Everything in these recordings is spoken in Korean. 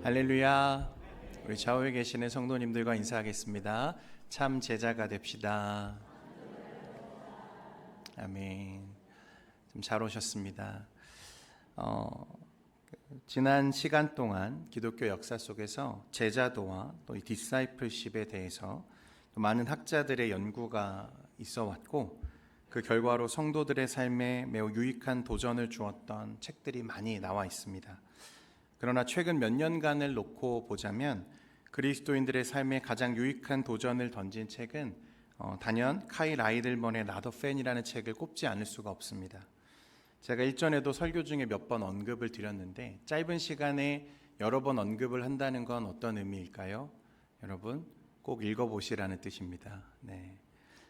할렐루야. 우리 좌우에 계시는 성도님들과 인사하겠습니다. 참 제자가 됩시다. 아멘. 좀 잘 오셨습니다. 지난 시간 동안 기독교 역사 속에서 제자도와 또 이 디사이플십에 대해서 많은 학자들의 연구가 있어 왔고, 그 결과로 성도들의 삶에 매우 유익한 도전을 주었던 책들이 많이 나와 있습니다. 그러나 최근 몇 년간을 놓고 보자면 그리스도인들의 삶에 가장 유익한 도전을 던진 책은 단연 카이 라이들먼의 Not a Fan이라는 책을 꼽지 않을 수가 없습니다. 제가 일전에도 설교 중에 몇 번 언급을 드렸는데, 짧은 시간에 여러 번 언급을 한다는 건 어떤 의미일까요? 여러분 꼭 읽어보시라는 뜻입니다. 네,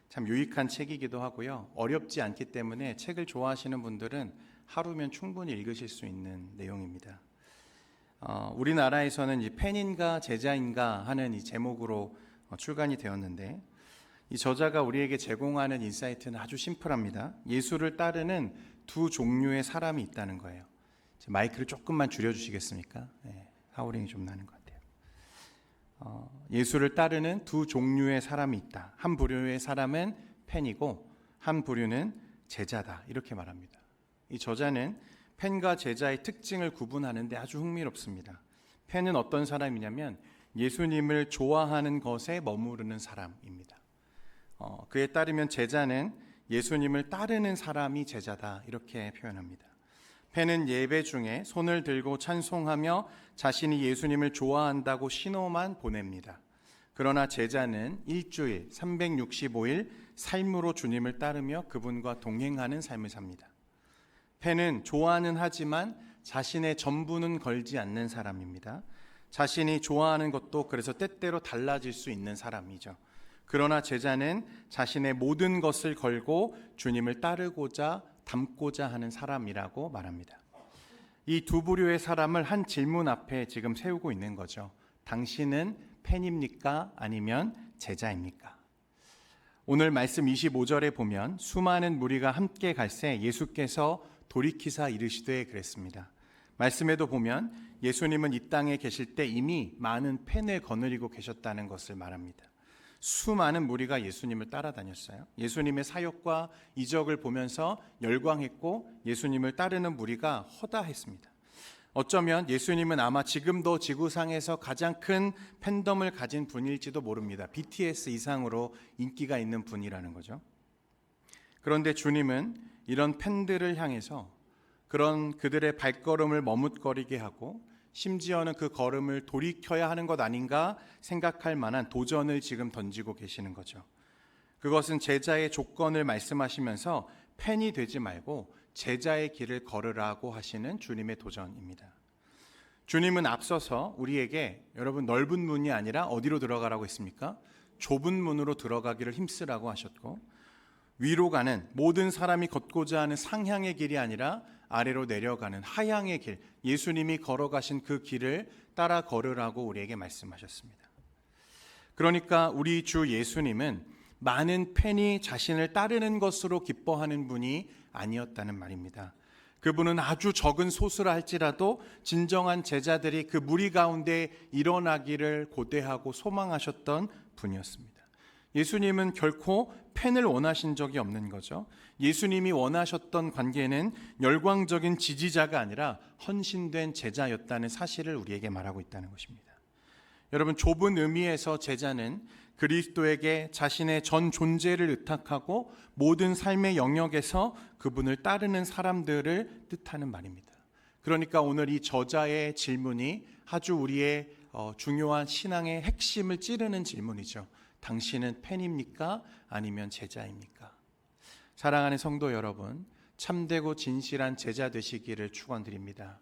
참 유익한 책이기도 하고요, 어렵지 않기 때문에 책을 좋아하시는 분들은 하루면 충분히 읽으실 수 있는 내용입니다. 우리나라에서는 이 팬인가 제자인가 하는 이 제목으로 출간이 되었는데, 이 저자가 우리에게 제공하는 인사이트는 아주 심플합니다. 예수를 따르는 두 종류의 사람이 있다는 거예요. 마이크를 조금만 줄여주시겠습니까? 네, 하우링이 좀 나는 것 같아요. 예수를 따르는 두 종류의 사람이 있다. 한 부류의 사람은 팬이고 한 부류는 제자다, 이렇게 말합니다. 이 저자는 팬과 제자의 특징을 구분하는데 아주 흥미롭습니다. 팬은 어떤 사람이냐면 예수님을 좋아하는 것에 머무르는 사람입니다. 그에 따르면 제자는 예수님을 따르는 사람이 제자다, 이렇게 표현합니다. 팬은 예배 중에 손을 들고 찬송하며 자신이 예수님을 좋아한다고 신호만 보냅니다. 그러나 제자는 일주일 365일 삶으로 주님을 따르며 그분과 동행하는 삶을 삽니다. 팬은 좋아는 하지만 자신의 전부는 걸지 않는 사람입니다. 자신이 좋아하는 것도 그래서 때때로 달라질 수 있는 사람이죠. 그러나 제자는 자신의 모든 것을 걸고 주님을 따르고자 닮고자 하는 사람이라고 말합니다. 이 두 부류의 사람을 한 질문 앞에 지금 세우고 있는 거죠. 당신은 팬입니까? 아니면 제자입니까? 오늘 말씀 25절에 보면 수많은 무리가 함께 갈새 예수께서 돌이키사 이르시되 그랬습니다. 말씀에도 보면 예수님은 이 땅에 계실 때 이미 많은 펜을 거느리고 계셨다는 것을 말합니다. 수많은 무리가 예수님을 따라다녔어요. 예수님의 사역과 이적을 보면서 열광했고 예수님을 따르는 무리가 허다했습니다. 어쩌면 예수님은 아마 지금도 지구상에서 가장 큰 팬덤을 가진 분일지도 모릅니다. BTS 이상으로 인기가 있는 분이라는 거죠. 그런데 주님은 이런 팬들을 향해서 그런 그들의 발걸음을 머뭇거리게 하고 심지어는 그 걸음을 돌이켜야 하는 것 아닌가 생각할 만한 도전을 지금 던지고 계시는 거죠. 그것은 제자의 조건을 말씀하시면서 팬이 되지 말고 제자의 길을 걸으라고 하시는 주님의 도전입니다. 주님은 앞서서 우리에게 여러분 넓은 문이 아니라 어디로 들어가라고 했습니까? 좁은 문으로 들어가기를 힘쓰라고 하셨고, 위로 가는 모든 사람이 걷고자 하는 상향의 길이 아니라 아래로 내려가는 하향의 길, 예수님이 걸어가신 그 길을 따라 걸으라고 우리에게 말씀하셨습니다. 그러니까 우리 주 예수님은 많은 팬이 자신을 따르는 것으로 기뻐하는 분이 아니었다는 말입니다. 그분은 아주 적은 소수라 할지라도 진정한 제자들이 그 무리 가운데 일어나기를 고대하고 소망하셨던 분이었습니다. 예수님은 결코 팬을 원하신 적이 없는 거죠. 예수님이 원하셨던 관계는 열광적인 지지자가 아니라 헌신된 제자였다는 사실을 우리에게 말하고 있다는 것입니다. 여러분, 좁은 의미에서 제자는 그리스도에게 자신의 전 존재를 의탁하고 모든 삶의 영역에서 그분을 따르는 사람들을 뜻하는 말입니다. 그러니까 오늘 이 저자의 질문이 아주 우리의 중요한 신앙의 핵심을 찌르는 질문이죠. 당신은 팬입니까? 아니면 제자입니까? 사랑하는 성도 여러분, 참되고 진실한 제자 되시기를 축원드립니다.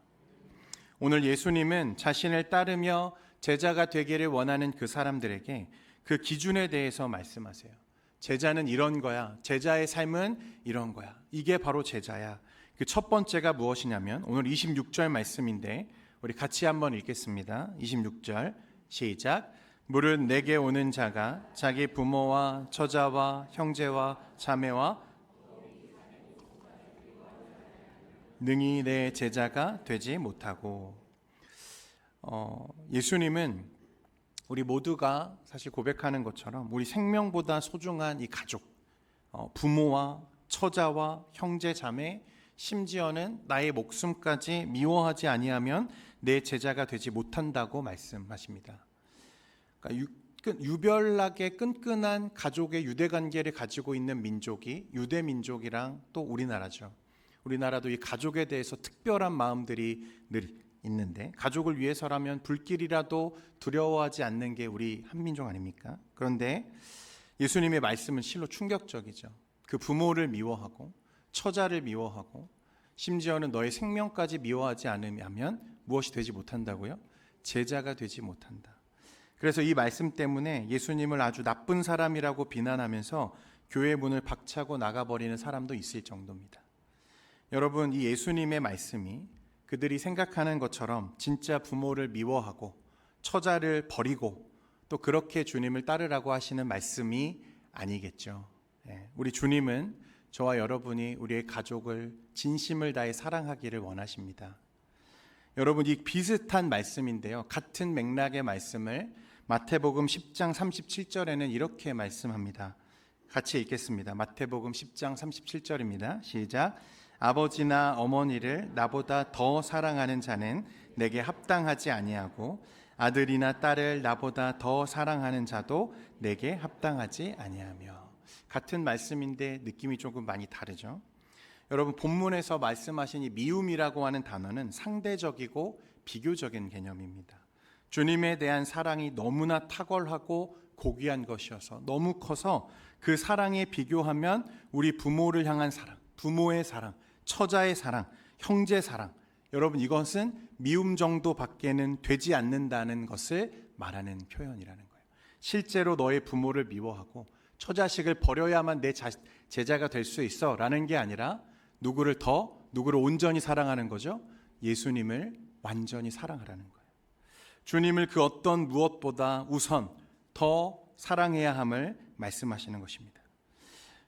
오늘 예수님은 자신을 따르며 제자가 되기를 원하는 그 사람들에게 그 기준에 대해서 말씀하세요. 제자는 이런 거야. 제자의 삶은 이런 거야. 이게 바로 제자야. 그 첫 번째가 무엇이냐면 오늘 26절 말씀인데 우리 같이 한번 읽겠습니다. 26절 시작. 무릇 내게 오는 자가 자기 부모와 처자와 형제와 자매와 능히 내 제자가 되지 못하고. 예수님은 우리 모두가 사실 고백하는 것처럼 우리 생명보다 소중한 이 가족, 부모와 처자와 형제 자매, 심지어는 나의 목숨까지 미워하지 아니하면 내 제자가 되지 못한다고 말씀하십니다. 그러니까 유별나게 끈끈한 가족의 유대 관계를 가지고 있는 민족이 유대 민족이랑 또 우리나라죠. 우리나라도 이 가족에 대해서 특별한 마음들이 늘 있는데, 가족을 위해서라면 불길이라도 두려워하지 않는 게 우리 한민족 아닙니까? 그런데 예수님의 말씀은 실로 충격적이죠. 그 부모를 미워하고 처자를 미워하고 심지어는 너의 생명까지 미워하지 않으면 무엇이 되지 못한다고요? 제자가 되지 못한다. 그래서 이 말씀 때문에 예수님을 아주 나쁜 사람이라고 비난하면서 교회 문을 박차고 나가버리는 사람도 있을 정도입니다. 여러분, 이 예수님의 말씀이 그들이 생각하는 것처럼 진짜 부모를 미워하고 처자를 버리고 또 그렇게 주님을 따르라고 하시는 말씀이 아니겠죠. 우리 주님은 저와 여러분이 우리의 가족을 진심을 다해 사랑하기를 원하십니다. 여러분, 이 비슷한 말씀인데요, 같은 맥락의 말씀을 마태복음 10장 37절에는 이렇게 말씀합니다. 같이 읽겠습니다. 마태복음 10장 37절입니다. 시작. 아버지나 어머니를 나보다 더 사랑하는 자는 내게 합당하지 아니하고 아들이나 딸을 나보다 더 사랑하는 자도 내게 합당하지 아니하며. 같은 말씀인데 느낌이 조금 많이 다르죠. 여러분, 본문에서 말씀하신 이 미움이라고 하는 단어는 상대적이고 비교적인 개념입니다. 주님에 대한 사랑이 너무나 탁월하고 고귀한 것이어서 너무 커서 그 사랑에 비교하면 우리 부모를 향한 사랑, 부모의 사랑, 처자의 사랑, 형제 사랑, 여러분 이것은 미움 정도밖에는 되지 않는다는 것을 말하는 표현이라는 거예요. 실제로 너의 부모를 미워하고 처자식을 버려야만 내 제자가 될 수 있어 라는 게 아니라 누구를 온전히 사랑하는 거죠? 예수님을 완전히 사랑하라는 거예요. 주님을 그 어떤 무엇보다 우선 더 사랑해야 함을 말씀하시는 것입니다.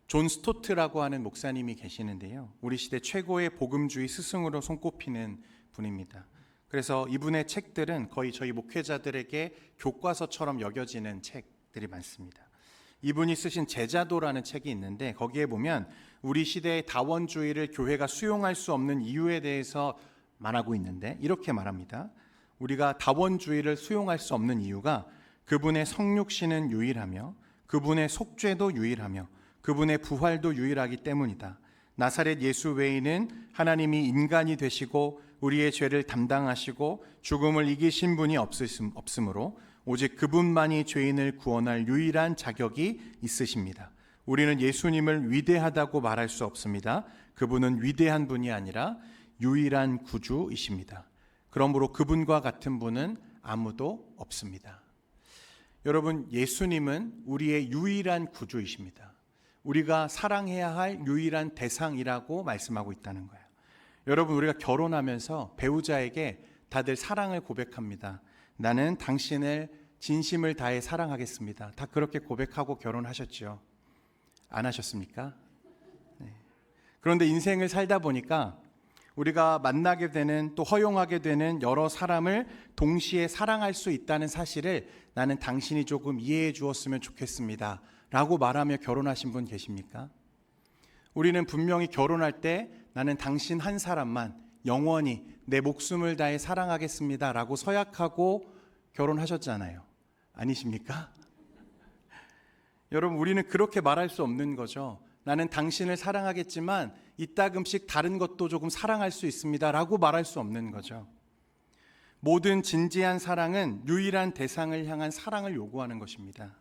존 스토트라고 하는 목사님이 계시는데요, 우리 시대 최고의 복음주의 스승으로 손꼽히는 분입니다. 그래서 이분의 책들은 거의 저희 목회자들에게 교과서처럼 여겨지는 책들이 많습니다. 이분이 쓰신 제자도라는 책이 있는데 거기에 보면 우리 시대의 다원주의를 교회가 수용할 수 없는 이유에 대해서 말하고 있는데 이렇게 말합니다. 우리가 다원주의를 수용할 수 없는 이유가 그분의 성육신은 유일하며 그분의 속죄도 유일하며 그분의 부활도 유일하기 때문이다. 나사렛 예수 외에는 하나님이 인간이 되시고 우리의 죄를 담당하시고 죽음을 이기신 분이 없으므로 오직 그분만이 죄인을 구원할 유일한 자격이 있으십니다. 우리는 예수님을 위대하다고 말할 수 없습니다. 그분은 위대한 분이 아니라 유일한 구주이십니다. 그러므로 그분과 같은 분은 아무도 없습니다. 여러분, 예수님은 우리의 유일한 구주이십니다. 우리가 사랑해야 할 유일한 대상이라고 말씀하고 있다는 거예요. 여러분, 우리가 결혼하면서 배우자에게 다들 사랑을 고백합니다. 나는 당신을 진심을 다해 사랑하겠습니다. 다 그렇게 고백하고 결혼하셨죠? 안 하셨습니까? 네. 그런데 인생을 살다 보니까 우리가 만나게 되는 또 허용하게 되는 여러 사람을 동시에 사랑할 수 있다는 사실을 나는 당신이 조금 이해해 주었으면 좋겠습니다 라고 말하며 결혼하신 분 계십니까? 우리는 분명히 결혼할 때 나는 당신 한 사람만 영원히 내 목숨을 다해 사랑하겠습니다 라고 서약하고 결혼하셨잖아요. 아니십니까? 여러분, 우리는 그렇게 말할 수 없는 거죠. 나는 당신을 사랑하겠지만 이따금씩 다른 것도 조금 사랑할 수 있습니다 라고 말할 수 없는 거죠. 모든 진지한 사랑은 유일한 대상을 향한 사랑을 요구하는 것입니다.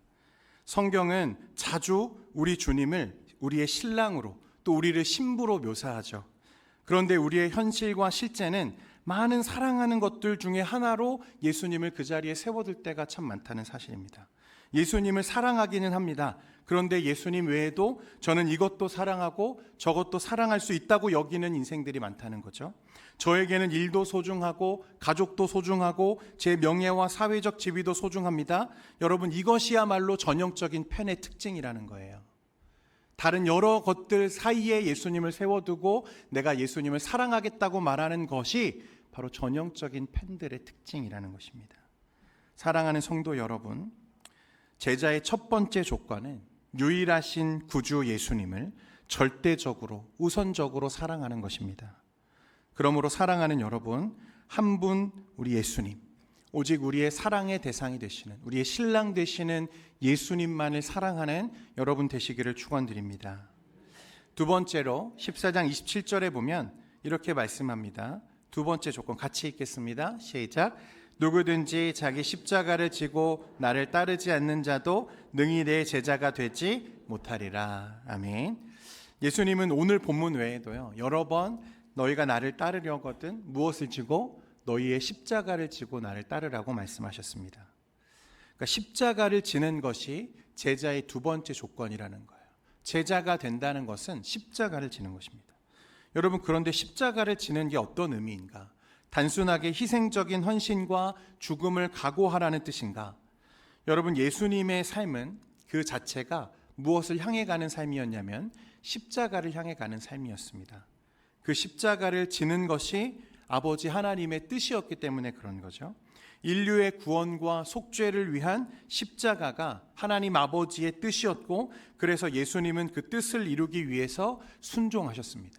성경은 자주 우리 주님을 우리의 신랑으로 또 우리를 신부로 묘사하죠. 그런데 우리의 현실과 실제는 많은 사랑하는 것들 중에 하나로 예수님을 그 자리에 세워둘 때가 참 많다는 사실입니다. 예수님을 사랑하기는 합니다. 그런데 예수님 외에도 저는 이것도 사랑하고 저것도 사랑할 수 있다고 여기는 인생들이 많다는 거죠. 저에게는 일도 소중하고 가족도 소중하고 제 명예와 사회적 지위도 소중합니다. 여러분, 이것이야말로 전형적인 펜의 특징이라는 거예요. 다른 여러 것들 사이에 예수님을 세워두고 내가 예수님을 사랑하겠다고 말하는 것이 바로 전형적인 팬들의 특징이라는 것입니다. 사랑하는 성도 여러분, 제자의 첫 번째 조건은 유일하신 구주 예수님을 절대적으로, 우선적으로 사랑하는 것입니다. 그러므로 사랑하는 여러분, 한 분 우리 예수님, 오직 우리의 사랑의 대상이 되시는, 우리의 신랑 되시는 예수님만을 사랑하는 여러분 되시기를 축원드립니다. 두 번째로 14장 27절에 보면 이렇게 말씀합니다. 두 번째 조건 같이 읽겠습니다. 시작. 누구든지 자기 십자가를 지고 나를 따르지 않는 자도 능히 내 제자가 되지 못하리라. 아멘. 예수님은 오늘 본문 외에도요, 여러 번 너희가 나를 따르려거든 무엇을 지고? 너희의 십자가를 지고 나를 따르라고 말씀하셨습니다. 그러니까 십자가를 지는 것이 제자의 두 번째 조건이라는 거예요. 제자가 된다는 것은 십자가를 지는 것입니다. 여러분, 그런데 십자가를 지는 게 어떤 의미인가? 단순하게 희생적인 헌신과 죽음을 각오하라는 뜻인가? 여러분, 예수님의 삶은 그 자체가 무엇을 향해 가는 삶이었냐면 십자가를 향해 가는 삶이었습니다. 그 십자가를 지는 것이 아버지 하나님의 뜻이었기 때문에 그런 거죠. 인류의 구원과 속죄를 위한 십자가가 하나님 아버지의 뜻이었고, 그래서 예수님은 그 뜻을 이루기 위해서 순종하셨습니다.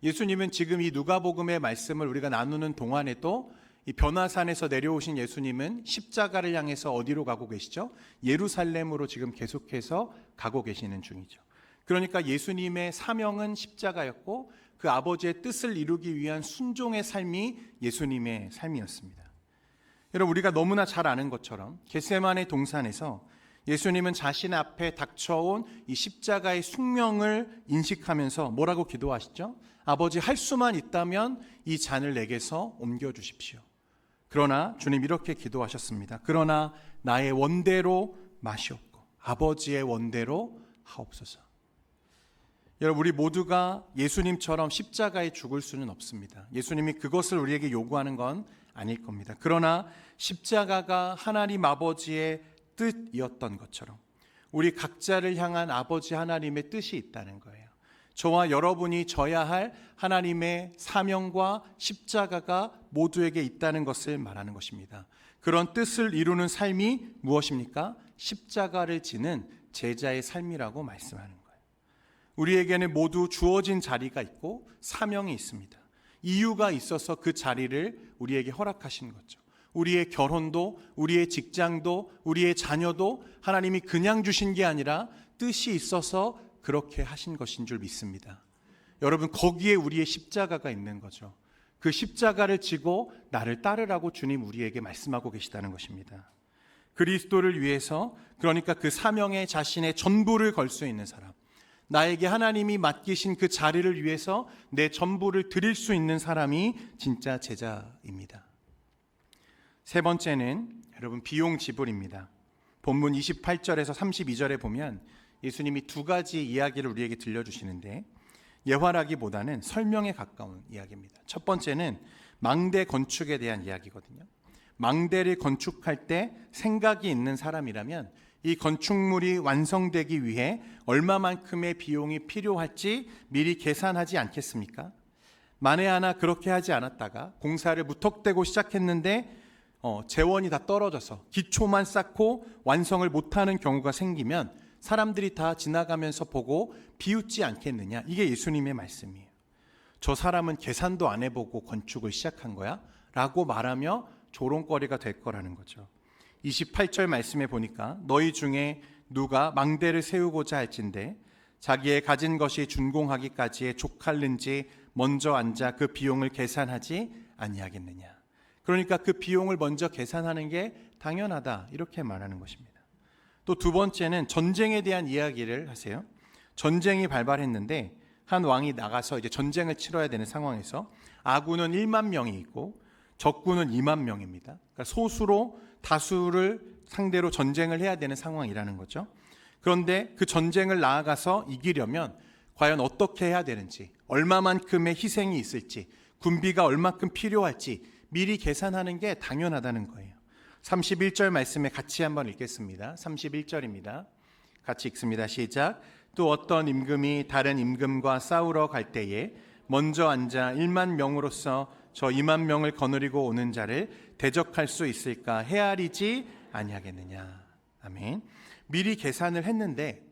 예수님은 지금 이 누가복음의 말씀을 우리가 나누는 동안에도 이 변화산에서 내려오신 예수님은 십자가를 향해서 어디로 가고 계시죠? 예루살렘으로 지금 계속해서 가고 계시는 중이죠. 그러니까 예수님의 사명은 십자가였고 그 아버지의 뜻을 이루기 위한 순종의 삶이 예수님의 삶이었습니다. 여러분, 우리가 너무나 잘 아는 것처럼 겟세마네 동산에서 예수님은 자신 앞에 닥쳐온 이 십자가의 숙명을 인식하면서 뭐라고 기도하시죠? 아버지, 할 수만 있다면 이 잔을 내게서 옮겨주십시오. 그러나 주님 이렇게 기도하셨습니다. 그러나 나의 원대로 마시옵고 아버지의 원대로 하옵소서. 여러분, 우리 모두가 예수님처럼 십자가에 죽을 수는 없습니다. 예수님이 그것을 우리에게 요구하는 건 아닐 겁니다. 그러나 십자가가 하나님 아버지의 뜻이었던 것처럼 우리 각자를 향한 아버지 하나님의 뜻이 있다는 거예요. 저와 여러분이 져야 할 하나님의 사명과 십자가가 모두에게 있다는 것을 말하는 것입니다. 그런 뜻을 이루는 삶이 무엇입니까? 십자가를 지는 제자의 삶이라고 말씀하는 거예요. 우리에게는 모두 주어진 자리가 있고 사명이 있습니다. 이유가 있어서 그 자리를 우리에게 허락하신 거죠. 우리의 결혼도, 우리의 직장도, 우리의 자녀도 하나님이 그냥 주신 게 아니라 뜻이 있어서 그렇게 하신 것인 줄 믿습니다. 여러분, 거기에 우리의 십자가가 있는 거죠. 그 십자가를 지고 나를 따르라고 주님 우리에게 말씀하고 계시다는 것입니다. 그리스도를 위해서, 그러니까 그 사명에 자신의 전부를 걸 수 있는 사람, 나에게 하나님이 맡기신 그 자리를 위해서 내 전부를 드릴 수 있는 사람이 진짜 제자입니다. 세 번째는 여러분 비용 지불입니다. 본문 28절에서 32절에 보면 예수님이 두 가지 이야기를 우리에게 들려주시는데 예화라기보다는 설명에 가까운 이야기입니다. 첫 번째는 망대 건축에 대한 이야기거든요. 망대를 건축할 때 생각이 있는 사람이라면 이 건축물이 완성되기 위해 얼마만큼의 비용이 필요할지 미리 계산하지 않겠습니까? 만에 하나 그렇게 하지 않았다가 공사를 무턱대고 시작했는데 재원이 다 떨어져서 기초만 쌓고 완성을 못하는 경우가 생기면 사람들이 다 지나가면서 보고 비웃지 않겠느냐? 이게 예수님의 말씀이에요. 저 사람은 계산도 안 해보고 건축을 시작한 거야? 라고 말하며 조롱거리가 될 거라는 거죠. 28절 말씀에 보니까 너희 중에 누가 망대를 세우고자 할진대 자기의 가진 것이 준공하기까지에 족할는지 먼저 앉아 그 비용을 계산하지 아니하겠느냐. 그러니까 그 비용을 먼저 계산하는 게 당연하다, 이렇게 말하는 것입니다. 또 두 번째는 전쟁에 대한 이야기를 하세요. 전쟁이 발발했는데 한 왕이 나가서 이제 전쟁을 치러야 되는 상황에서 아군은 1만 명이 있고 적군은 2만 명입니다. 그러니까 소수로 다수를 상대로 전쟁을 해야 되는 상황이라는 거죠. 그런데 그 전쟁을 나아가서 이기려면 과연 어떻게 해야 되는지, 얼마만큼의 희생이 있을지, 군비가 얼마큼 필요할지 미리 계산하는 게 당연하다는 거예요. 31절 말씀에 같이 한번 읽겠습니다. 31절입니다. 같이 읽습니다. 시작. 또 어떤 임금이 다른 임금과 싸우러 갈 때에 먼저 앉아 1만 명으로서 저 2만 명을 거느리고 오는 자를 대적할 수 있을까? 헤아리지 아니하겠느냐. 아멘. 미리 계산을 했는데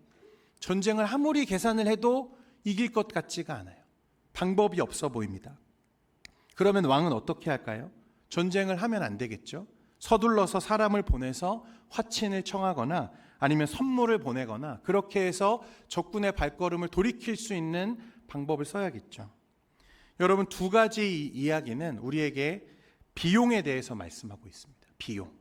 전쟁을 아무리 계산을 해도 이길 것 같지가 않아요. 방법이 없어 보입니다. 그러면 왕은 어떻게 할까요? 전쟁을 하면 안 되겠죠. 서둘러서 사람을 보내서 화친을 청하거나 아니면 선물을 보내거나 그렇게 해서 적군의 발걸음을 돌이킬 수 있는 방법을 써야겠죠. 여러분, 두 가지 이야기는 우리에게 비용에 대해서 말씀하고 있습니다. 비용.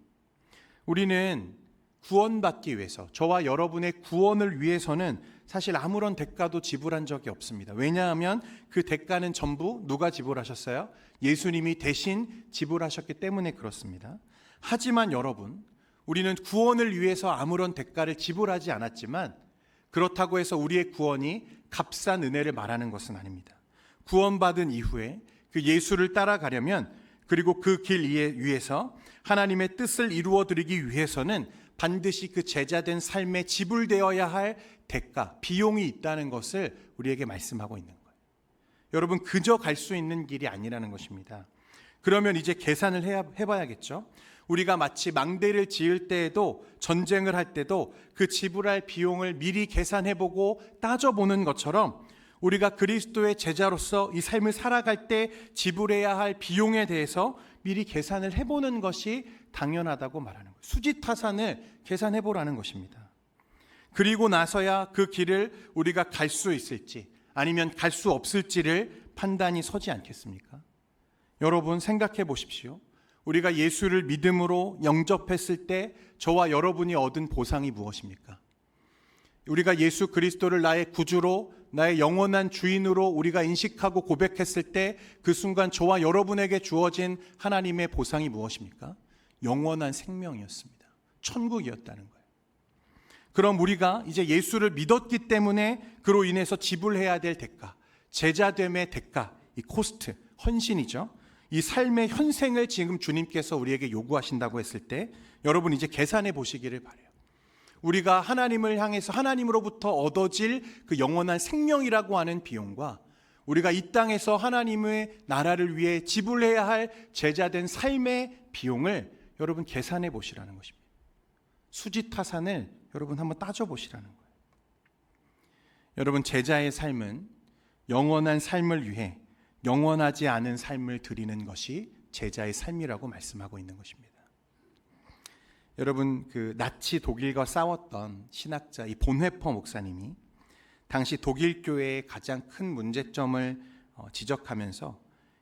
우리는 구원받기 위해서, 저와 여러분의 구원을 위해서는 사실 아무런 대가도 지불한 적이 없습니다. 왜냐하면 그 대가는 전부 누가 지불하셨어요? 예수님이 대신 지불하셨기 때문에 그렇습니다. 하지만 여러분, 우리는 구원을 위해서 아무런 대가를 지불하지 않았지만 그렇다고 해서 우리의 구원이 값싼 은혜를 말하는 것은 아닙니다. 구원받은 이후에 그 예수를 따라가려면, 그리고 그 길 위에서 하나님의 뜻을 이루어 드리기 위해서는 반드시 그 제자된 삶에 지불되어야 할 대가, 비용이 있다는 것을 우리에게 말씀하고 있는 거예요. 여러분, 그저 갈 수 있는 길이 아니라는 것입니다. 그러면 이제 계산을 해봐야겠죠. 우리가 마치 망대를 지을 때에도, 전쟁을 할 때도 그 지불할 비용을 미리 계산해보고 따져보는 것처럼 우리가 그리스도의 제자로서 이 삶을 살아갈 때 지불해야 할 비용에 대해서 미리 계산을 해보는 것이 당연하다고 말하는 거예요. 수지타산을 계산해보라는 것입니다. 그리고 나서야 그 길을 우리가 갈 수 있을지 아니면 갈 수 없을지를 판단이 서지 않겠습니까? 여러분, 생각해 보십시오. 우리가 예수를 믿음으로 영접했을 때 저와 여러분이 얻은 보상이 무엇입니까? 우리가 예수 그리스도를 나의 구주로, 나의 영원한 주인으로 우리가 인식하고 고백했을 때 그 순간 저와 여러분에게 주어진 하나님의 보상이 무엇입니까? 영원한 생명이었습니다. 천국이었다는 거예요. 그럼 우리가 이제 예수를 믿었기 때문에 그로 인해서 지불해야 될 대가, 제자됨의 대가, 이 코스트, 헌신이죠. 이 삶의 현생을 지금 주님께서 우리에게 요구하신다고 했을 때 여러분 이제 계산해 보시기를 바라요. 우리가 하나님을 향해서 하나님으로부터 얻어질 그 영원한 생명이라고 하는 비용과 우리가 이 땅에서 하나님의 나라를 위해 지불해야 할 제자된 삶의 비용을 여러분 계산해 보시라는 것입니다. 수지타산을 여러분 한번 따져 보시라는 거예요. 여러분, 제자의 삶은 영원한 삶을 위해 영원하지 않은 삶을 드리는 것이 제자의 삶이라고 말씀하고 있는 것입니다. 여러분, 그 나치 독일과 싸웠던 신학자 이 본회퍼 목사님이 당시 독일 교회의 가장 큰 문제점을 지적하면서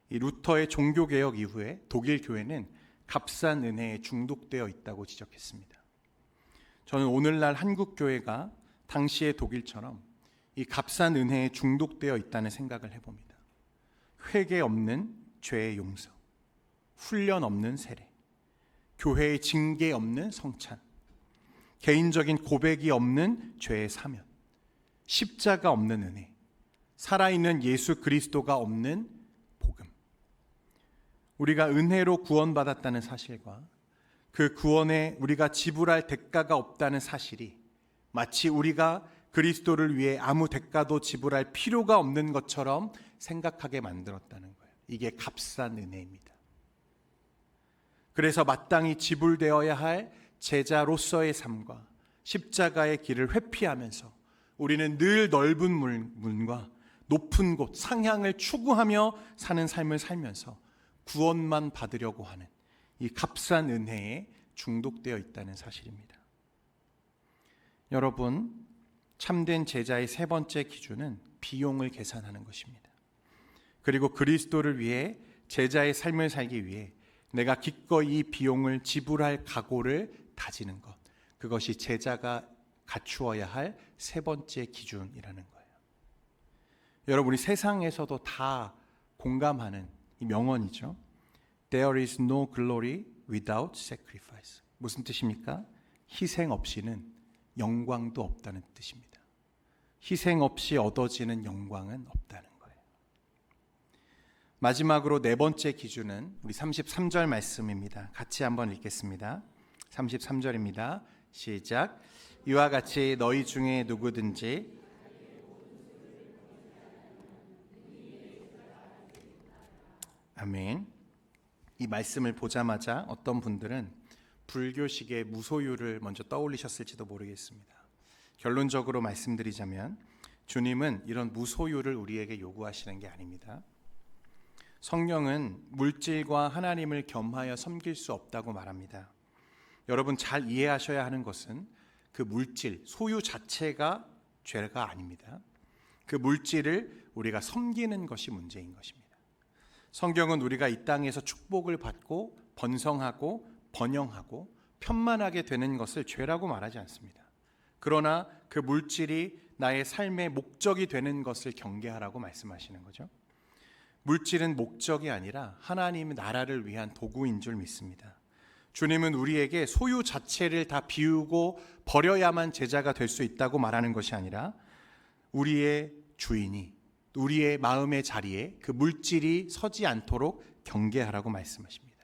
이 루터의 종교개혁 이후에 독일 교회는 값싼 은혜에 중독되어 있다고 지적했습니다. 저는 오늘날 한국 교회가 당시의 독일처럼 이 값싼 은혜에 중독되어 있다는 생각을 해봅니다. 회개 없는 죄의 용서, 훈련 없는 세례, 교회의 징계 없는 성찬, 개인적인 고백이 없는 죄의 사면, 십자가 없는 은혜, 살아있는 예수 그리스도가 없는 복음. 우리가 은혜로 구원받았다는 사실과 그 구원에 우리가 지불할 대가가 없다는 사실이 마치 우리가 그리스도를 위해 아무 대가도 지불할 필요가 없는 것처럼 생각하게 만들었다는 거예요. 이게 값싼 은혜입니다. 그래서 마땅히 지불되어야 할 제자로서의 삶과 십자가의 길을 회피하면서 우리는 늘 넓은 문과 높은 곳, 상향을 추구하며 사는 삶을 살면서 구원만 받으려고 하는 이 값싼 은혜에 중독되어 있다는 사실입니다. 여러분, 참된 제자의 세 번째 기준은 비용을 계산하는 것입니다. 그리고 그리스도를 위해 제자의 삶을 살기 위해 내가 기꺼이 이 비용을 지불할 각오를 다지는 것, 그것이 제자가 갖추어야 할 세 번째 기준이라는 거예요. 여러분, 우리 세상에서도 다 공감하는 이 명언이죠. There is no glory without sacrifice. 무슨 뜻입니까? 희생 없이는 영광도 없다는 뜻입니다. 희생 없이 얻어지는 영광은 없다는 거예요. 마지막으로 네 번째 기준은 우리 33절 말씀입니다. 같이 한번 읽겠습니다. 33절입니다. 시작. 이와 같이 너희 중에 누구든지 아멘. 이 말씀을 보자마자 어떤 분들은 불교식의 무소유를 먼저 떠올리셨을지도 모르겠습니다. 결론적으로 말씀드리자면 주님은 이런 무소유를 우리에게 요구하시는 게 아닙니다. 성경은 물질과 하나님을 겸하여 섬길 수 없다고 말합니다. 여러분 잘 이해하셔야 하는 것은 그 물질, 소유 자체가 죄가 아닙니다. 그 물질을 우리가 섬기는 것이 문제인 것입니다. 성경은 우리가 이 땅에서 축복을 받고 번성하고 번영하고 편만하게 되는 것을 죄라고 말하지 않습니다. 그러나 그 물질이 나의 삶의 목적이 되는 것을 경계하라고 말씀하시는 거죠. 물질은 목적이 아니라 하나님의 나라를 위한 도구인 줄 믿습니다. 주님은 우리에게 소유 자체를 다 비우고 버려야만 제자가 될 수 있다고 말하는 것이 아니라 우리의 주인이 우리의 마음의 자리에 그 물질이 서지 않도록 경계하라고 말씀하십니다.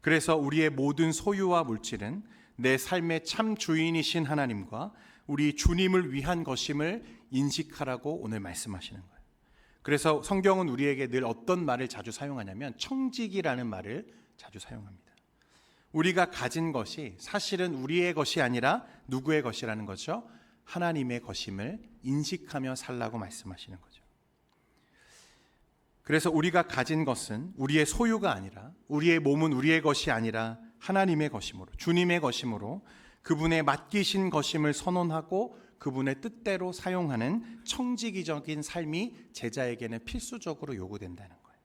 그래서 우리의 모든 소유와 물질은 내 삶의 참 주인이신 하나님과 우리 주님을 위한 것임을 인식하라고 오늘 말씀하시는 거예요. 그래서 성경은 우리에게 늘 어떤 말을 자주 사용하냐면 청직이라는 말을 자주 사용합니다. 우리가 가진 것이 사실은 우리의 것이 아니라 누구의 것이라는 거죠? 하나님의 것임을 인식하며 살라고 말씀하시는 거죠. 그래서 우리가 가진 것은 우리의 소유가 아니라 우리의 몸은 우리의 것이 아니라 하나님의 것이므로 주님의 것이므로 그분의 맡기신 것임을 선언하고 그분의 뜻대로 사용하는 청지기적인 삶이 제자에게는 필수적으로 요구된다는 거예요.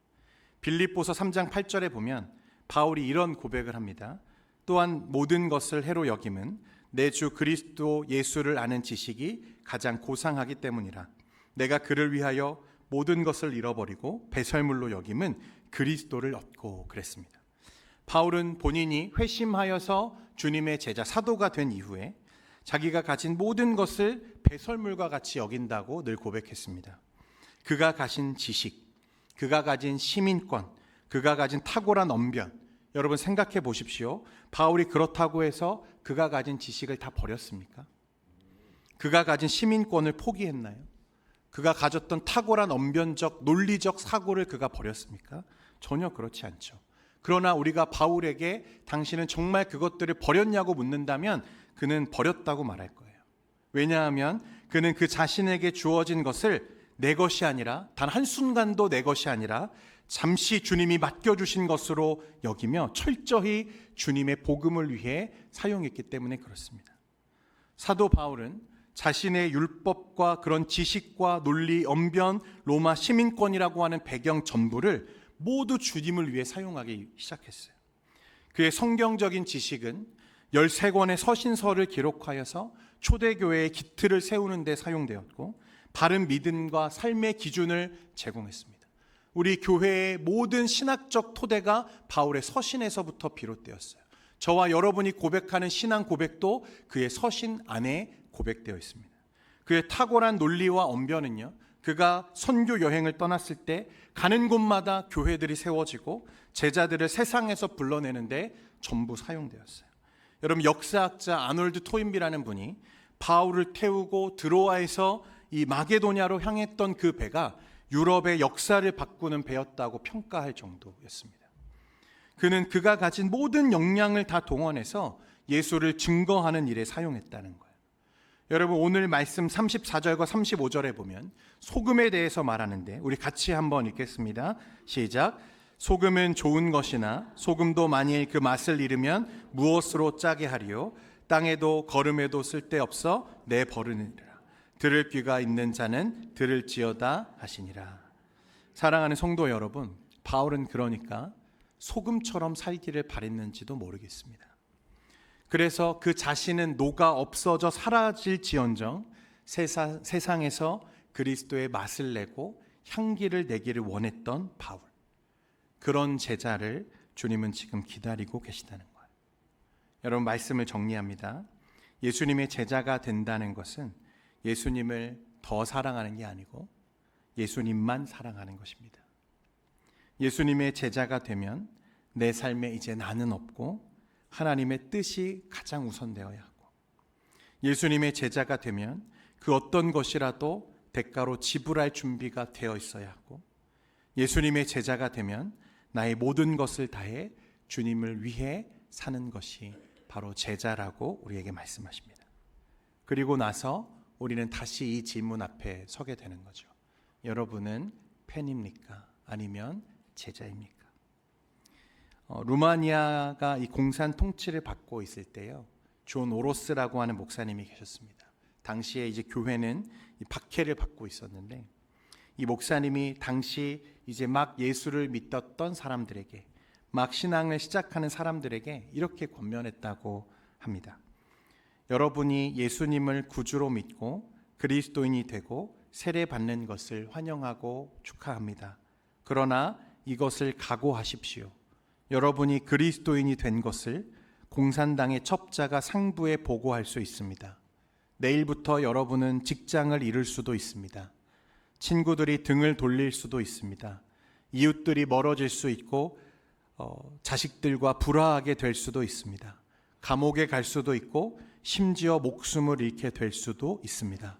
빌립보서 3장 8절에 보면 바울이 이런 고백을 합니다. 또한 모든 것을 해로 여김은 내 주 그리스도 예수를 아는 지식이 가장 고상하기 때문이라. 내가 그를 위하여 모든 것을 잃어버리고 배설물로 여김은 그리스도를 얻고 그랬습니다. 바울은 본인이 회심하여서 주님의 제자 사도가 된 이후에 자기가 가진 모든 것을 배설물과 같이 여긴다고 늘 고백했습니다. 그가 가진 지식, 그가 가진 시민권, 그가 가진 탁월한 언변, 여러분 생각해 보십시오. 바울이 그렇다고 해서 그가 가진 지식을 다 버렸습니까? 그가 가진 시민권을 포기했나요? 그가 가졌던 탁월한 언변적, 논리적 사고를 그가 버렸습니까? 전혀 그렇지 않죠. 그러나 우리가 바울에게 당신은 정말 그것들을 버렸냐고 묻는다면 그는 버렸다고 말할 거예요. 왜냐하면 그는 그 자신에게 주어진 것을 내 것이 아니라 단 한순간도 내 것이 아니라 잠시 주님이 맡겨주신 것으로 여기며 철저히 주님의 복음을 위해 사용했기 때문에 그렇습니다. 사도 바울은 자신의 율법과 그런 지식과 논리, 언변, 로마 시민권이라고 하는 배경 전부를 모두 주님을 위해 사용하기 시작했어요. 그의 성경적인 지식은 13권의 서신서를 기록하여서 초대교회의 기틀을 세우는 데 사용되었고 바른 믿음과 삶의 기준을 제공했습니다. 우리 교회의 모든 신학적 토대가 바울의 서신에서부터 비롯되었어요. 저와 여러분이 고백하는 신앙 고백도 그의 서신 안에 고백되어 있습니다. 그의 탁월한 논리와 언변은요, 그가 선교 여행을 떠났을 때 가는 곳마다 교회들이 세워지고 제자들을 세상에서 불러내는데 전부 사용되었어요. 여러분 역사학자 아놀드 토인비라는 분이 바울을 태우고 드로아에서 이 마게도냐로 향했던 그 배가 유럽의 역사를 바꾸는 배였다고 평가할 정도였습니다. 그는 그가 가진 모든 역량을 다 동원해서 예수를 증거하는 일에 사용했다는 거예요. 여러분 오늘 말씀 34절과 35절에 보면 소금에 대해서 말하는데 우리 같이 한번 읽겠습니다. 시작. 소금은 좋은 것이나 소금도 만일 그 맛을 잃으면 무엇으로 짜게 하리요? 땅에도 거름에도 쓸데없어 내버리니라. 들을 귀가 있는 자는 들을지어다 하시니라. 사랑하는 성도 여러분, 바울은 그러니까 소금처럼 살기를 바랬는지도 모르겠습니다. 그래서 그 자신은 녹아 없어져 사라질지언정 세상에서 그리스도의 맛을 내고 향기를 내기를 원했던 바울. 그런 제자를 주님은 지금 기다리고 계시다는 거예요. 여러분 말씀을 정리합니다. 예수님의 제자가 된다는 것은 예수님을 더 사랑하는 게 아니고 예수님만 사랑하는 것입니다. 예수님의 제자가 되면 내 삶에 이제 나는 없고 하나님의 뜻이 가장 우선되어야 하고 예수님의 제자가 되면 그 어떤 것이라도 대가로 지불할 준비가 되어 있어야 하고 예수님의 제자가 되면 나의 모든 것을 다해 주님을 위해 사는 것이 바로 제자라고 우리에게 말씀하십니다. 그리고 나서 우리는 다시 이 질문 앞에 서게 되는 거죠. 여러분은 팬입니까? 아니면 제자입니까? 루마니아가 이 공산 통치를 받고 있을 때요, 존 오로스라고 하는 목사님이 계셨습니다. 당시에 이제 교회는 이 박해를 받고 있었는데, 이 목사님이 당시 이제 막 예수를 믿었던 사람들에게, 막 신앙을 시작하는 사람들에게 이렇게 권면했다고 합니다. 여러분이 예수님을 구주로 믿고 그리스도인이 되고 세례받는 것을 환영하고 축하합니다. 그러나 이것을 각오하십시오. 여러분이 그리스도인이 된 것을 공산당의 첩자가 상부에 보고할 수 있습니다. 내일부터 여러분은 직장을 잃을 수도 있습니다. 친구들이 등을 돌릴 수도 있습니다. 이웃들이 멀어질 수 있고 자식들과 불화하게 될 수도 있습니다. 감옥에 갈 수도 있고 심지어 목숨을 잃게 될 수도 있습니다.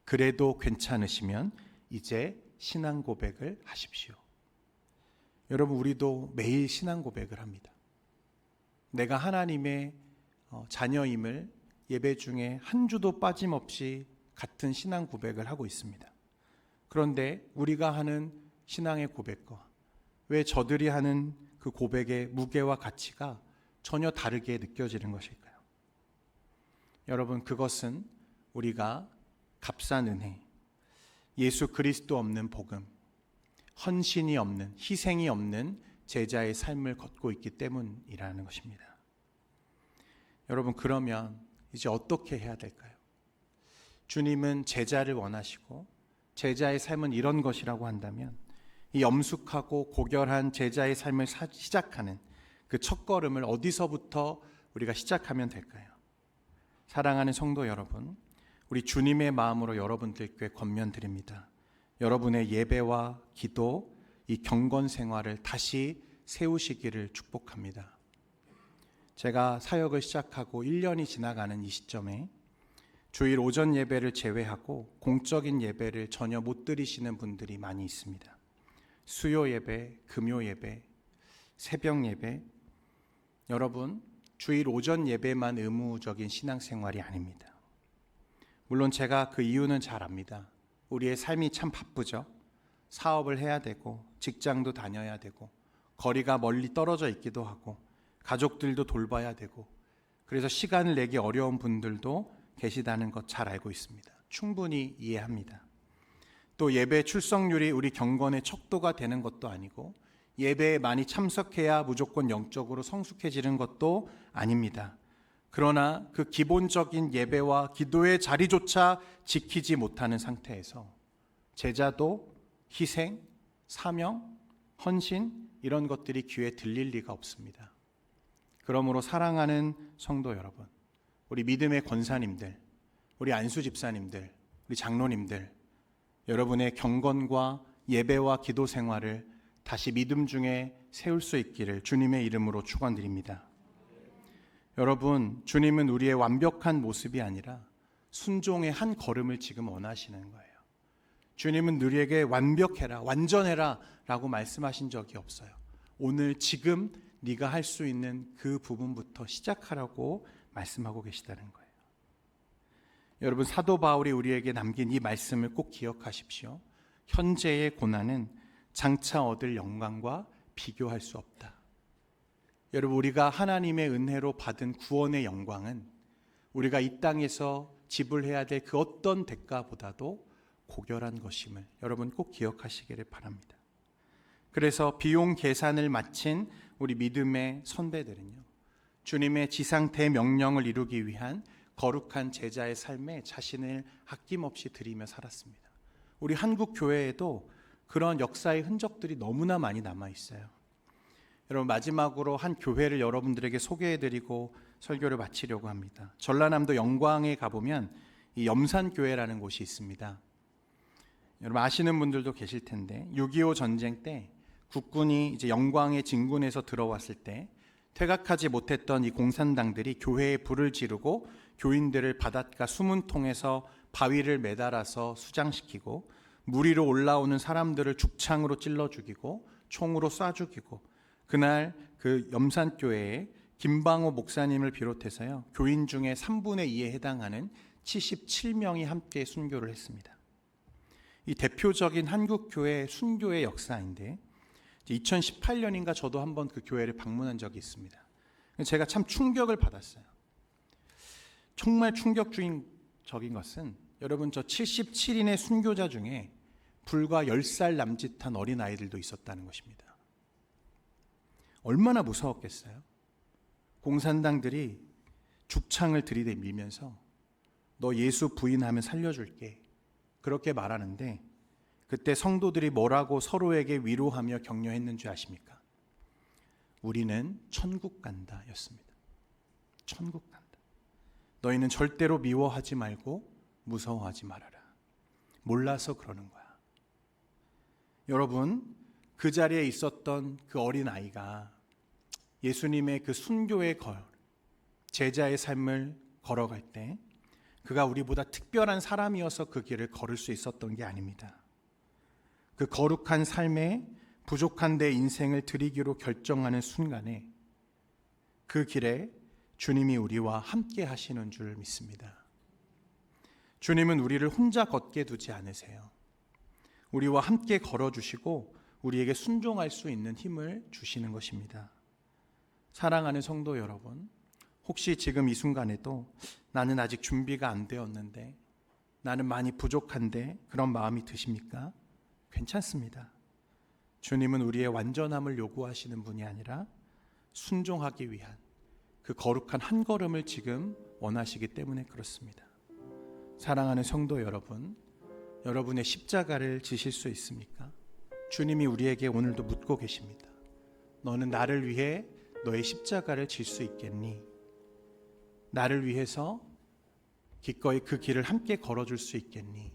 그래도 괜찮으시면 이제 신앙 고백을 하십시오. 여러분, 우리도 매일 신앙 고백을 합니다. 내가 하나님의 자녀임을 예배 중에 한 주도 빠짐없이 같은 신앙 고백을 하고 있습니다. 그런데 우리가 하는 신앙의 고백과 왜 저들이 하는 그 고백의 무게와 가치가 전혀 다르게 느껴지는 것일까요? 여러분, 그것은 우리가 값싼 은혜, 예수 그리스도 없는 복음, 헌신이 없는, 희생이 없는 제자의 삶을 걷고 있기 때문이라는 것입니다. 여러분, 그러면 이제 어떻게 해야 될까요? 주님은 제자를 원하시고 제자의 삶은 이런 것이라고 한다면, 이 엄숙하고 고결한 제자의 삶을 시작하는 그 첫걸음을 어디서부터 우리가 시작하면 될까요? 사랑하는 성도 여러분, 우리 주님의 마음으로 여러분들께 권면드립니다. 여러분의 예배와 기도, 이 경건 생활을 다시 세우시기를 축복합니다. 제가 사역을 시작하고 1년이 지나가는 이 시점에 주일 오전 예배를 제외하고 공적인 예배를 전혀 못 드리시는 분들이 많이 있습니다. 수요 예배, 금요 예배, 새벽 예배, 여러분, 주일 오전 예배만 의무적인 신앙생활이 아닙니다. 물론 제가 그 이유는 잘 압니다. 우리의 삶이 참 바쁘죠. 사업을 해야 되고 직장도 다녀야 되고 거리가 멀리 떨어져 있기도 하고 가족들도 돌봐야 되고, 그래서 시간을 내기 어려운 분들도 계시다는 것 잘 알고 있습니다. 충분히 이해합니다. 또 예배 출석률이 우리 경건의 척도가 되는 것도 아니고 예배에 많이 참석해야 무조건 영적으로 성숙해지는 것도 아닙니다. 그러나 그 기본적인 예배와 기도의 자리조차 지키지 못하는 상태에서 제자도 희생, 사명, 헌신 이런 것들이 귀에 들릴 리가 없습니다. 그러므로 사랑하는 성도 여러분, 우리 믿음의 권사님들, 우리 안수 집사님들, 우리 장로님들, 여러분의 경건과 예배와 기도 생활을 다시 믿음 중에 세울 수 있기를 주님의 이름으로 축원드립니다. 여러분, 주님은 우리의 완벽한 모습이 아니라 순종의 한 걸음을 지금 원하시는 거예요. 주님은 우리에게 완벽해라, 완전해라 라고 말씀하신 적이 없어요. 오늘 지금 네가 할 수 있는 그 부분부터 시작하라고 말씀하고 계시다는 거예요. 여러분, 사도 바울이 우리에게 남긴 이 말씀을 꼭 기억하십시오. 현재의 고난은 장차 얻을 영광과 비교할 수 없다. 여러분, 우리가 하나님의 은혜로 받은 구원의 영광은 우리가 이 땅에서 지불해야 될 그 어떤 대가보다도 고결한 것임을 여러분 꼭 기억하시기를 바랍니다. 그래서 비용 계산을 마친 우리 믿음의 선배들은요, 주님의 지상 대명령을 이루기 위한 거룩한 제자의 삶에 자신을 아낌없이 드리며 살았습니다. 우리 한국 교회에도 그런 역사의 흔적들이 너무나 많이 남아 있어요. 여러분, 마지막으로 한 교회를 여러분들에게 소개해드리고 설교를 마치려고 합니다. 전라남도 영광에 가보면 이 염산교회라는 곳이 있습니다. 여러분 아시는 분들도 계실 텐데 6.25 전쟁 때 국군이 이제 영광에 진군해서 들어왔을 때 퇴각하지 못했던 이 공산당들이 교회에 불을 지르고 교인들을 바닷가 수문통에서 바위를 매달아서 수장시키고 물 위로 올라오는 사람들을 죽창으로 찔러 죽이고 총으로 쏴 죽이고 그날 그 염산교회에 김방호 목사님을 비롯해서요, 교인 중에 3분의 2에 해당하는 77명이 함께 순교를 했습니다. 이 대표적인 한국교회 순교의 역사인데, 2018년인가 저도 한번 그 교회를 방문한 적이 있습니다. 제가 참 충격을 받았어요. 정말 충격적인 것은, 여러분, 저 77인의 순교자 중에 불과 10살 남짓한 어린아이들도 있었다는 것입니다. 얼마나 무서웠겠어요? 공산당들이 죽창을 들이대밀면서 너 예수 부인하면 살려줄게, 그렇게 말하는데, 그때 성도들이 뭐라고 서로에게 위로하며 격려했는 줄 아십니까? 우리는 천국 간다 였습니다. 천국 간다. 너희는 절대로 미워하지 말고 무서워하지 말아라. 몰라서 그러는 거야. 여러분, 그 자리에 있었던 그 어린아이가 예수님의 그 순교의 제자의 삶을 걸어갈 때 그가 우리보다 특별한 사람이어서 그 길을 걸을 수 있었던 게 아닙니다. 그 거룩한 삶에 부족한 내 인생을 드리기로 결정하는 순간에 그 길에 주님이 우리와 함께 하시는 줄 믿습니다. 주님은 우리를 혼자 걷게 두지 않으세요. 우리와 함께 걸어주시고 우리에게 순종할 수 있는 힘을 주시는 것입니다. 사랑하는 성도 여러분, 혹시 지금 이 순간에도 나는 아직 준비가 안 되었는데, 나는 많이 부족한데, 그런 마음이 드십니까? 괜찮습니다. 주님은 우리의 완전함을 요구하시는 분이 아니라 순종하기 위한 그 거룩한 한 걸음을 지금 원하시기 때문에 그렇습니다. 사랑하는 성도 여러분, 여러분의 십자가를 지실 수 있습니까? 주님이 우리에게 오늘도 묻고 계십니다. 너는 나를 위해 너의 십자가를 질 수 있겠니? 나를 위해서 기꺼이 그 길을 함께 걸어줄 수 있겠니?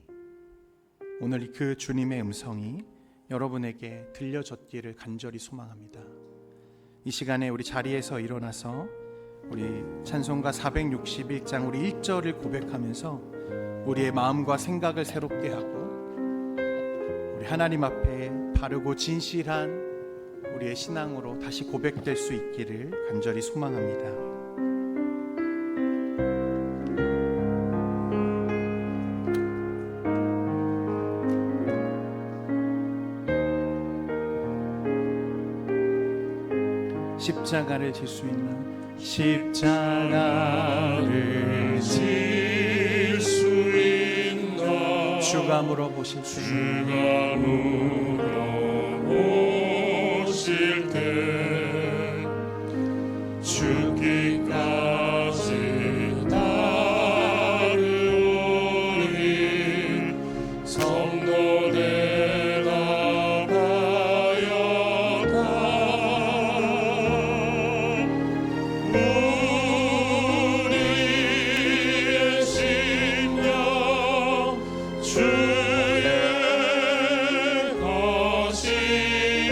오늘 그 주님의 음성이 여러분에게 들려졌기를 간절히 소망합니다. 이 시간에 우리 자리에서 일어나서 우리 찬송가 461장 우리 1절을 고백하면서 우리의 마음과 생각을 새롭게 하고 우리 하나님 앞에 바르고 진실한 우리의 신앙으로 다시 고백될 수 있기를 간절히 소망합니다. 십자가를 질 수 있는 십자가를 질 수 있는 주가 물어보실 때 죽기까지 따르오니 성도들 나가였다. 우리의 심령 주의 것이니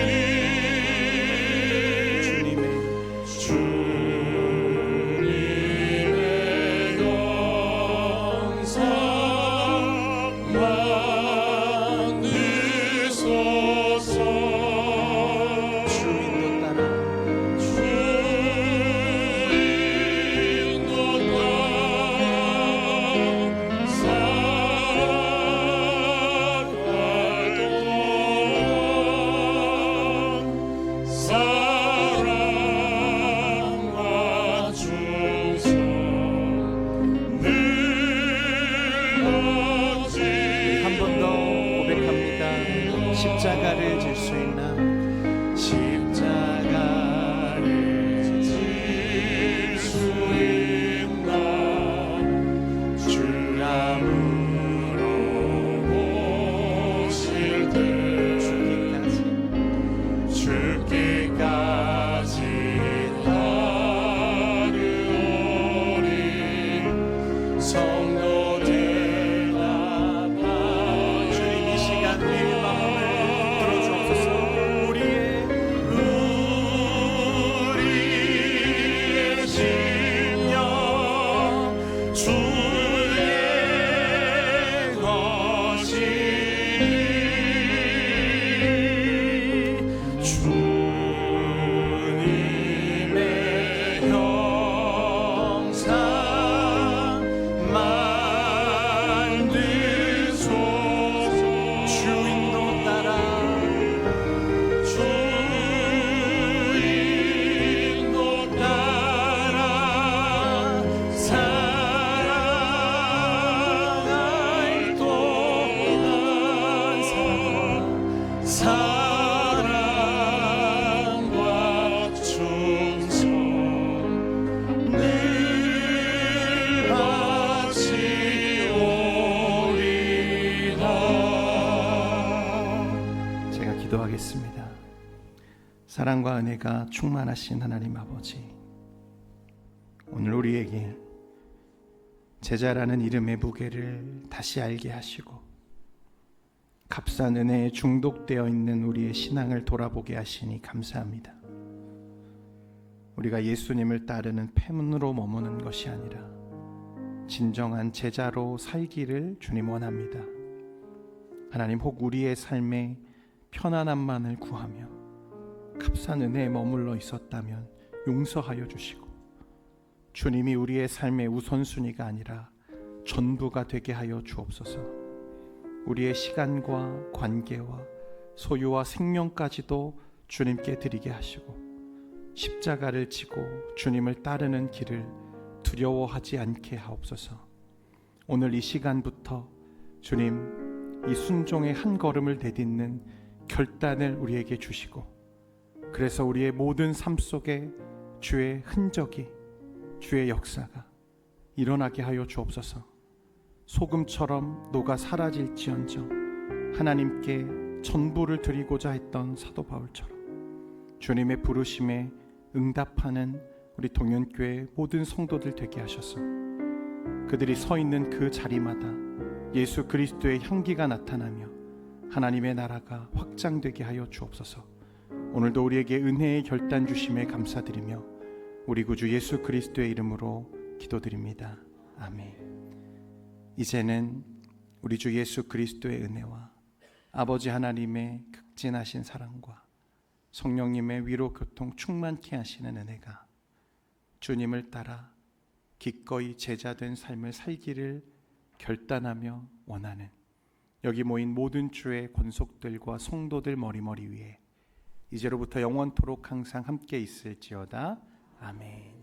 기도하겠습니다. 사랑과 은혜가 충만하신 하나님 아버지, 오늘 우리에게 제자라는 이름의 무게를 다시 알게 하시고 값싼 은혜에 중독되어 있는 우리의 신앙을 돌아보게 하시니 감사합니다. 우리가 예수님을 따르는 패문으로 머무는 것이 아니라 진정한 제자로 살기를 주님 원합니다. 하나님, 혹 우리의 삶에 편안함만을 구하며 값싼 은혜에 머물러 있었다면 용서하여 주시고 주님이 우리의 삶의 우선순위가 아니라 전부가 되게 하여 주옵소서. 우리의 시간과 관계와 소유와 생명까지도 주님께 드리게 하시고 십자가를 지고 주님을 따르는 길을 두려워하지 않게 하옵소서. 오늘 이 시간부터 주님, 이 순종의 한 걸음을 내딛는 결단을 우리에게 주시고 그래서 우리의 모든 삶 속에 주의 흔적이, 주의 역사가 일어나게 하여 주옵소서. 소금처럼 녹아 사라질지언정 하나님께 전부를 드리고자 했던 사도 바울처럼 주님의 부르심에 응답하는 우리 동현교회 모든 성도들 되게 하셔서 그들이 서 있는 그 자리마다 예수 그리스도의 향기가 나타나며 하나님의 나라가 확장되게 하여 주옵소서. 오늘도 우리에게 은혜의 결단 주심에 감사드리며 우리 구주 예수 그리스도의 이름으로 기도드립니다. 아멘. 이제는 우리 주 예수 그리스도의 은혜와 아버지 하나님의 극진하신 사랑과 성령님의 위로 교통 충만케 하시는 은혜가 주님을 따라 기꺼이 제자된 삶을 살기를 결단하며 원하는 여기 모인 모든 주의 권속들과 성도들 머리머리 위에 이제로부터 영원토록 항상 함께 있을지어다. 아멘.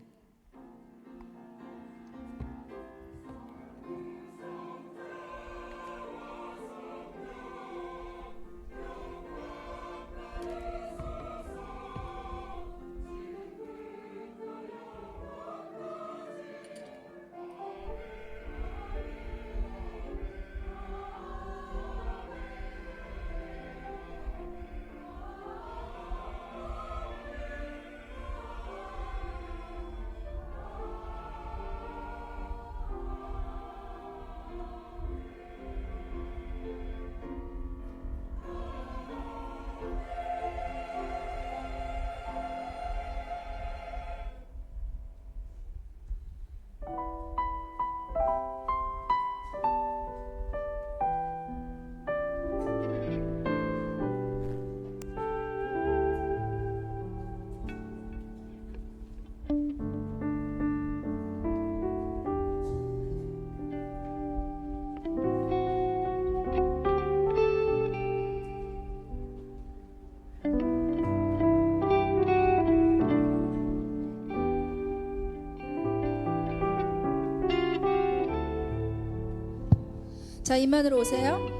자, 임만으로 오세요.